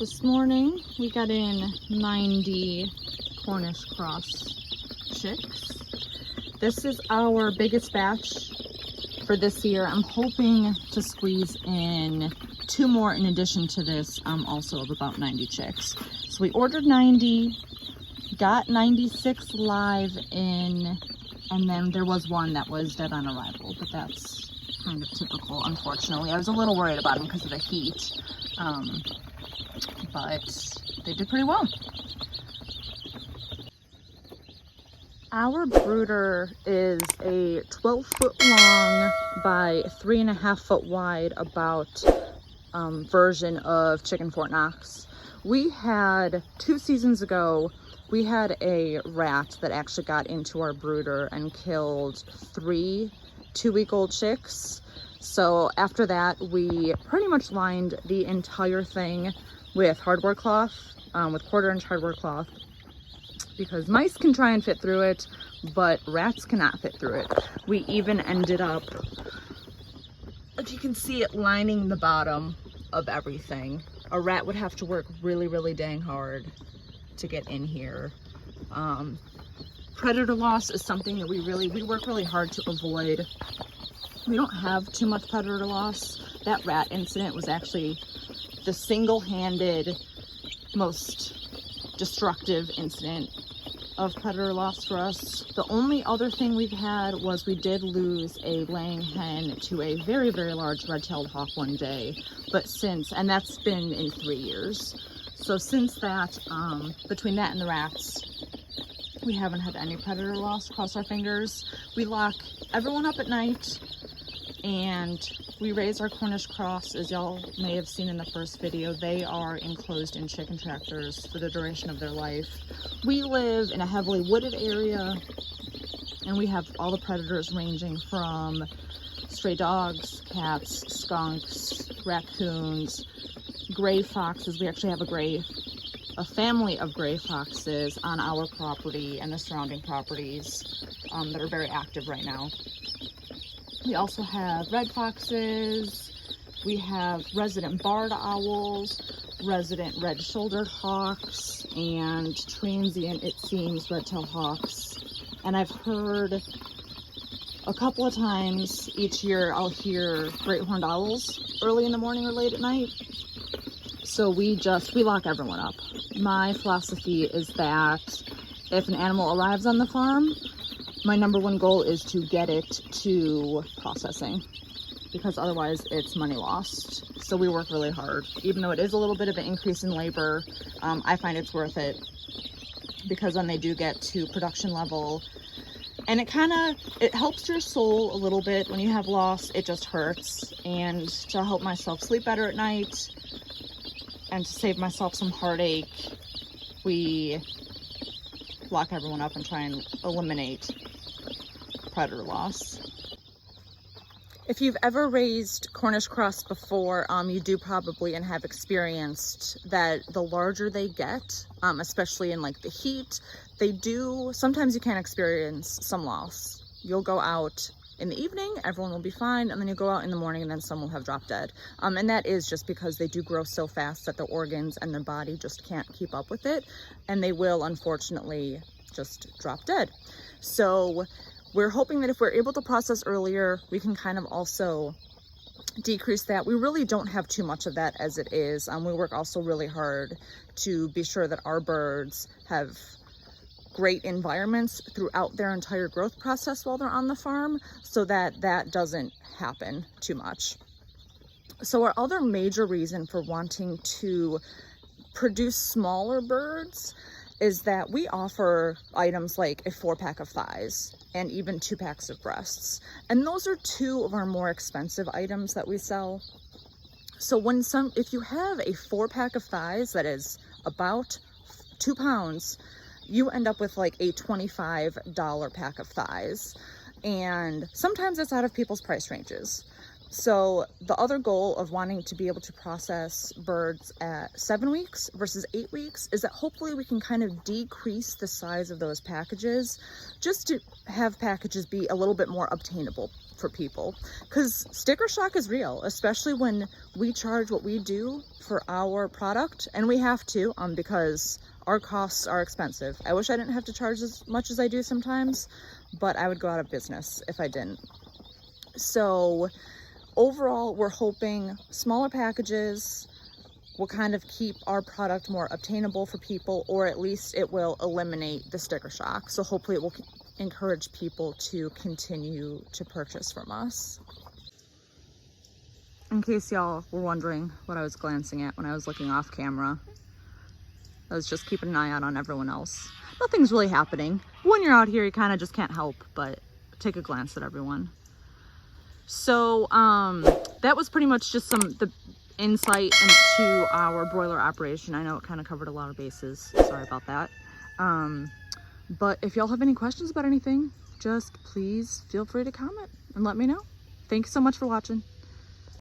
This morning we got in 90 Cornish cross chicks. This is our biggest batch for this year. I'm hoping to squeeze in 2 more in addition to this, also of about 90 chicks. So we ordered 90, got 96 live in, and then there was one that was dead on arrival, but that's kind of typical, unfortunately. I was a little worried about them because of the heat, but they did pretty well. Our brooder is a 12-foot long by 3.5-foot wide about version of chicken Fort Knox. We had 2 seasons ago, we had a rat that actually got into our brooder and killed 3 2-week-old chicks. So after that, we pretty much lined the entire thing with hardware cloth, with 1/4-inch hardware cloth, because mice can try and fit through it, but rats cannot fit through it. We even ended up, if you can see it, lining the bottom of everything. A rat would have to work really, really dang hard to get in here. Predator loss is something that we work really hard to avoid. We don't have too much predator loss. That rat incident was actually the single-handed most destructive incident of predator loss for us. The only other thing we've had was we did lose a laying hen to a very, very large red-tailed hawk one day. But since, and that's been in 3 years. So since that, between that and the rats, we haven't had any predator loss, cross our fingers. We lock everyone up at night, and we raise our Cornish cross. As y'all may have seen in the first video, they are enclosed in chicken tractors for the duration of their life. We live in a heavily wooded area, and we have all the predators ranging from stray dogs, cats, skunks, raccoons, gray foxes. We actually have a family of gray foxes on our property and the surrounding properties that are very active right now. We also have red foxes, we have resident barred owls, resident red-shouldered hawks, and transient, it seems, red-tailed hawks. And I've heard a couple of times each year I'll hear great horned owls early in the morning or late at night. So we lock everyone up. My philosophy is that if an animal arrives on the farm, my #1 goal is to get it to processing, because otherwise it's money lost. So we work really hard. Even though it is a little bit of an increase in labor, I find it's worth it, because when they do get to production level, and it helps your soul a little bit when you have loss. It just hurts. And to help myself sleep better at night and to save myself some heartache, we lock everyone up and try and eliminate predator loss. If you've ever raised Cornish cross before, you do probably and have experienced that the larger they get, especially in like the heat, sometimes you can experience some loss. You'll go out in the evening, everyone will be fine, and then you go out in the morning and then some will have dropped dead. And that is just because they do grow so fast that their organs and their body just can't keep up with it, and they will unfortunately just drop dead. So we're hoping that if we're able to process earlier, we can kind of also decrease that. We really don't have too much of that as it is. We work also really hard to be sure that our birds have great environments throughout their entire growth process while they're on the farm, so that that doesn't happen too much. So our other major reason for wanting to produce smaller birds is that we offer items like a 4-pack of thighs and even 2 packs of breasts. And those are 2 of our more expensive items that we sell. So if you have a 4-pack of thighs that is about 2 pounds, you end up with like a $25 pack of thighs. And sometimes it's out of people's price ranges. So the other goal of wanting to be able to process birds at 7 weeks versus 8 weeks is that hopefully we can kind of decrease the size of those packages just to have packages be a little bit more obtainable for people. Because sticker shock is real, especially when we charge what we do for our product, and we have to because our costs are expensive. I wish I didn't have to charge as much as I do sometimes, but I would go out of business if I didn't. So overall, we're hoping smaller packages will kind of keep our product more obtainable for people, or at least it will eliminate the sticker shock. So hopefully it will encourage people to continue to purchase from us. In case y'all were wondering what I was glancing at when I was looking off camera, I was just keeping an eye out on everyone else. Nothing's really happening. When you're out here, you kind of just can't help but take a glance at everyone. So that was pretty much just the insight into our broiler operation. I know it kind of covered a lot of bases. Sorry about that. But if y'all have any questions about anything, just please feel free to comment and let me know. Thanks so much for watching.